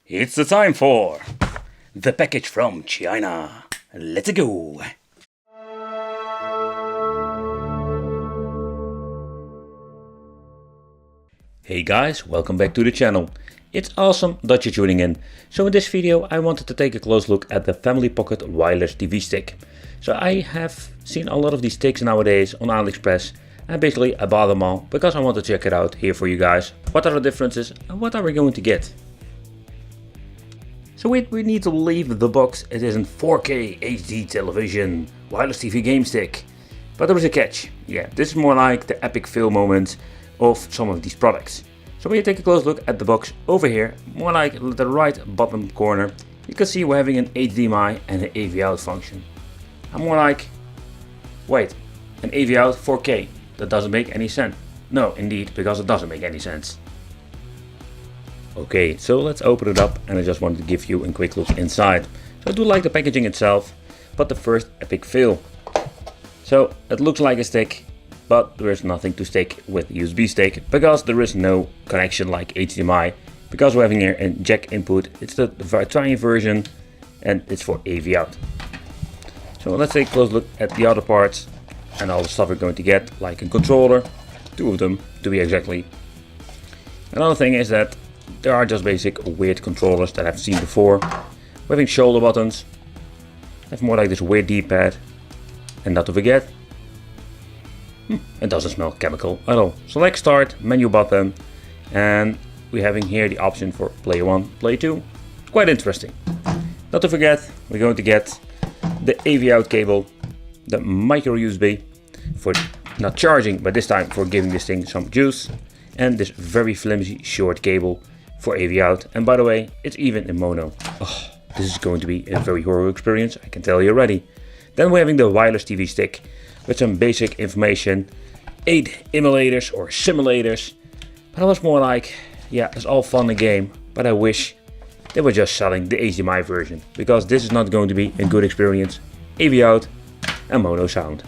It's the time for the package from China. Let's go. Hey guys, welcome back to the channel. It's awesome that you're tuning in. So in this video I wanted to take a close look at the Family Pocket wireless TV stick. So I have seen a lot of these sticks nowadays on AliExpress, and basically I bought them all because I want to check it out here for you guys. What are the differences and what are we going to get? So we need to leave the box. It is a 4K HD television wireless TV game stick. But there is a catch. Yeah, this is more like the epic fail moment of some of these products. So when you take a close look at the box over here, more like the right bottom corner, you can see we're having an HDMI and an AV out function. I'm more like, wait, an AV out 4K, that doesn't make any sense. No, indeed, because it doesn't make any sense. Okay, so let's open it up, and I just wanted to give you a quick look inside. So I do like the packaging itself, but the first epic fail. So it looks like a stick, but there is nothing to stick with USB stick because there is no connection like HDMI, because we're having here a jack input. It's the tiny version and it's for AV out. So let's take a close look at the other parts and all the stuff we're going to get, like a controller, two of them to be exactly. Another thing is that there are just basic weird controllers that I've seen before. We're having shoulder buttons, have more like this weird D-pad, and not to forget, it doesn't smell chemical at all. Select start, menu button, and we're having here the option for play 1, play 2. Quite interesting. Not to forget, we're going to get the AV out cable, the micro USB for not charging, but this time for giving this thing some juice, and this very flimsy short cable for AV out. And by the way, it's even in mono. Oh, this is going to be a very horrible experience, I can tell you already. Then we're having the wireless TV stick with some basic information, 8 emulators or simulators. But I was more like, yeah, it's all fun and game, but I wish they were just selling the HDMI version, because this is not going to be a good experience. AV out and mono sound.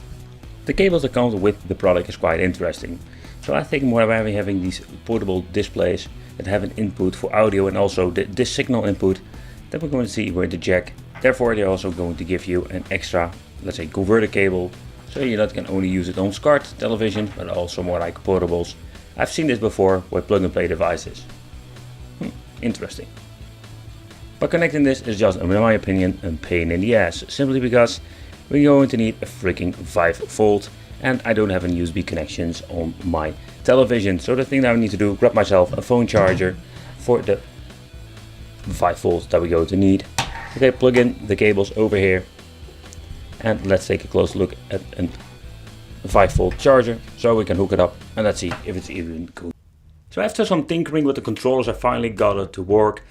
The cables that come with the product is quite interesting. So I think more about having these portable displays that have an input for audio and also this signal input that we're going to see with the jack. Therefore they're also going to give you an extra, let's say, converter cable, so you not can only use it on SCART television, but also more like portables. I've seen this before with plug and play devices. Interesting. But connecting this is just, in my opinion, a pain in the ass, simply because we're going to need a freaking 5 volt, and I don't have any USB connections on my television. So the thing that I need to do, grab myself a phone charger for the 5 volts that we're going to need. Okay, plug in the cables over here, and let's take a close look at a 5 volt charger so we can hook it up, and let's see if it's even good. So after some tinkering with the controllers, I finally got it to work.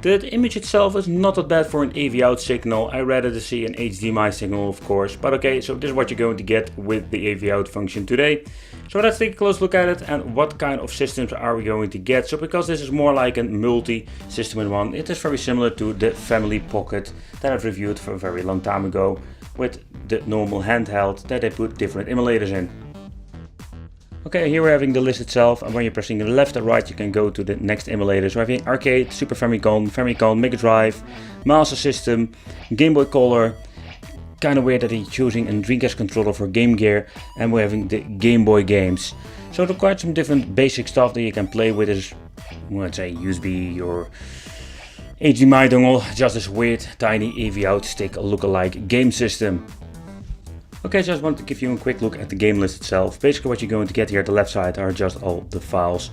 The image itself is not that bad for an AV out signal. I rather to see an HDMI signal, of course, but okay, so this is what you're going to get with the AV out function today. So let's take a close look at it and what kind of systems are we going to get. So because this is more like a multi-system in one, it is very similar to the Family Pocket that I've reviewed for a very long time ago, with the normal handheld that they put different emulators in. Okay, here we're having the list itself, and when you're pressing the left or right you can go to the next emulators. So we're having Arcade, Super Famicom, Famicom, Mega Drive, Master System, Game Boy Color. Kind of weird that he's choosing a Dreamcast controller for Game Gear, and we're having the Game Boy games. So there are quite some different basic stuff that you can play with this, let's say, USB or HDMI dongle, just this weird tiny AV out stick look-alike game system. Okay, so I just wanted to give you a quick look at the game list itself. Basically what you're going to get here at the left side are just all the files.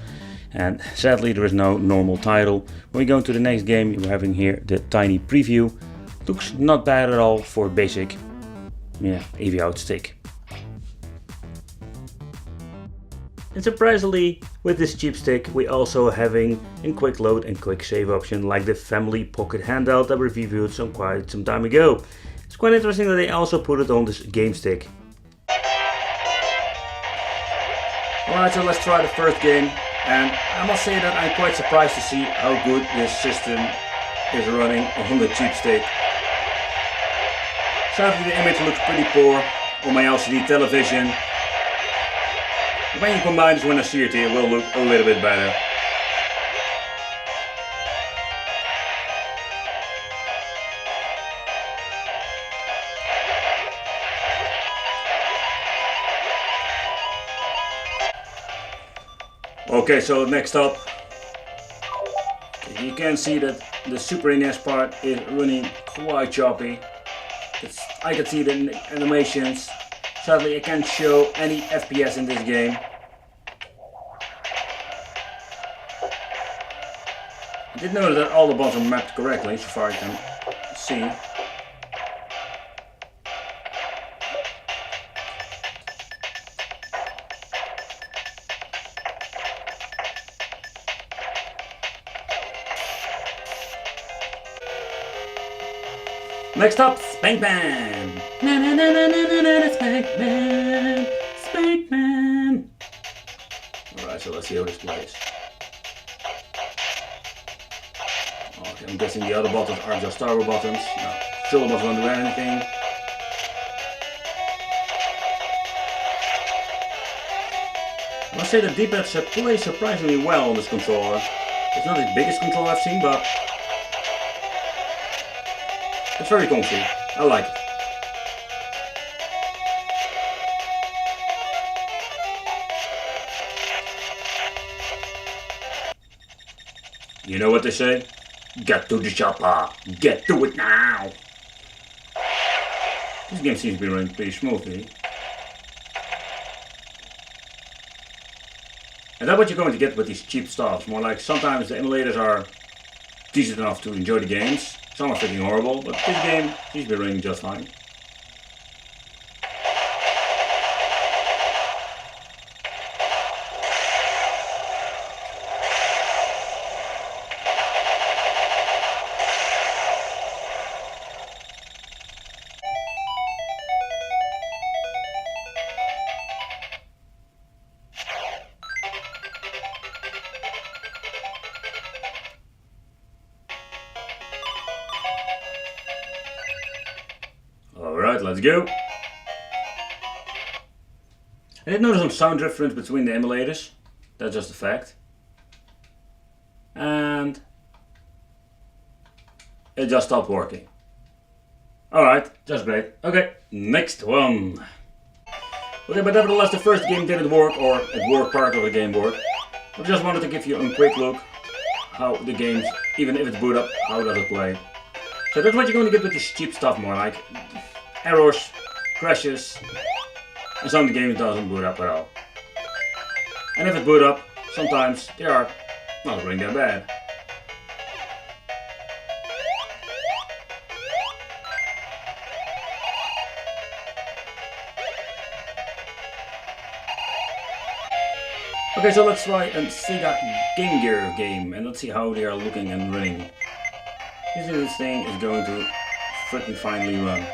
And sadly there is no normal title. When we go to the next game, you're having here the tiny preview. Looks not bad at all for basic, AV out stick. And surprisingly, with this cheap stick, we also having a quick load and quick save option like the Family Pocket handheld that we reviewed quite some time ago. It's quite interesting that they also put it on this game stick. Alright, so let's try the first game, and I must say that I'm quite surprised to see how good this system is running on the cheap stick. Sadly the image looks pretty poor on my LCD television. When you combine this, when I see it here, it will look a little bit better. Okay, so next up, you can see that the Super NES part is running quite choppy. I can see the animations. Sadly, I can't show any FPS in this game. I did notice that all the buttons are mapped correctly, so far I can see. Next up, Spankman! Na na na na na na na, Spankman! Spankman! Alright, so let's see how this plays. Okay, I'm guessing the other buttons are just turbo buttons. No, shoulder buttons don't do anything. I must say the D-pad plays surprisingly well on this controller. It's not the biggest controller I've seen, but it's very comfy. I like it. You know what they say? Get to the chopper. Get to it now. This game seems to be running pretty smoothly. And that's what you're going to get with these cheap stuff. More like sometimes the emulators are decent enough to enjoy the games. Some are freaking horrible, but this game seems to be running just fine. Alright, let's go. I did notice some sound difference between the emulators. That's just a fact. And it just stopped working. Alright, just great. Okay, next one. Okay, but nevertheless the first game didn't work, or it worked part of the game worked. I just wanted to give you a quick look how the games, even if it's boot up, how does it play. So that's what you're going to get with this cheap stuff, more like errors, crashes, and some of the games doesn't boot up at all. And if it boot up, sometimes they are not really that bad. Okay, so let's try a Sega Game Gear game, and let's see how they are looking and running. Usually this thing is going to freaking finely run.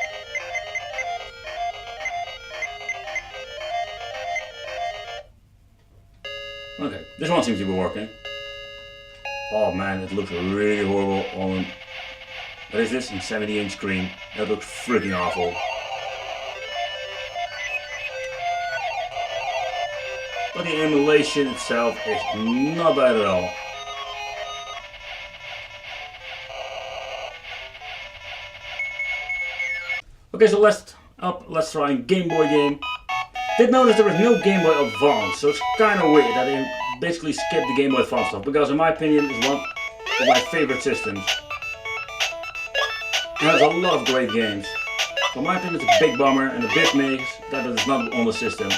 Okay, this one seems to be working. Oh man, it looks really horrible on, what is this, a 70-inch screen. That looks freaking awful. But the emulation itself is not bad at all. Okay, so let's try a Game Boy game. Did notice there was no Game Boy Advance, so it's kind of weird that they basically skipped the Game Boy Advance stuff, because in my opinion it's one of my favorite systems. It has a lot of great games. For my opinion it's a big bummer and a big mix that it is not on the system.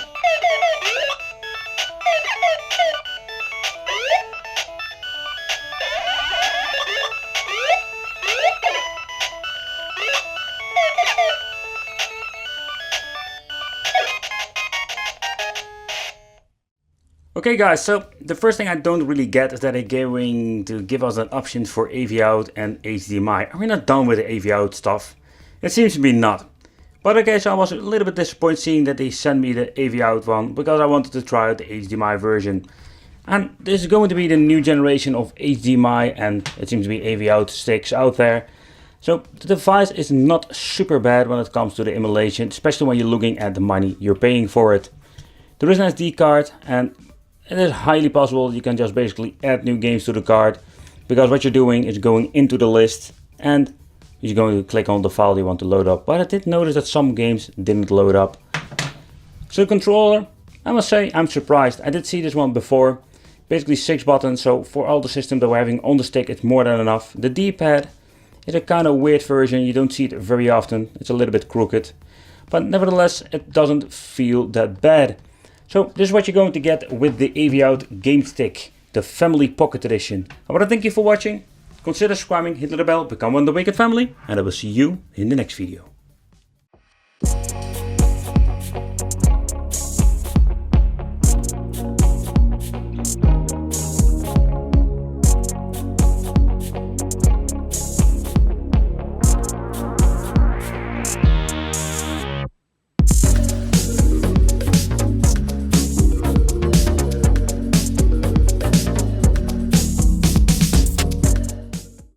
Okay guys, so the first thing I don't really get is that they're going to give us an option for AV out and HDMI. Are we not done with the AV out stuff? It seems to be not. But okay, so I was a little bit disappointed seeing that they sent me the AV out one, because I wanted to try out the HDMI version. And this is going to be the new generation of HDMI, and it seems to be AV out sticks out there. So the device is not super bad when it comes to the emulation, especially when you're looking at the money you're paying for it. There is an SD card, and it is highly possible you can just basically add new games to the card, because what you're doing is going into the list and you're going to click on the file you want to load up. But I did notice that some games didn't load up. So the controller, I must say I'm surprised. I did see this one before, Basically 6 buttons, so for all the system that we're having on the stick, it's more than enough. The D-pad is a kind of weird version, you don't see it very often, it's a little bit crooked. But nevertheless, it doesn't feel that bad. So this is what you're going to get with the AV-Out Game Stick, the Family Pocket Edition. I want to thank you for watching. Consider subscribing, hit the bell, become one of the Wicked family, and I will see you in the next video.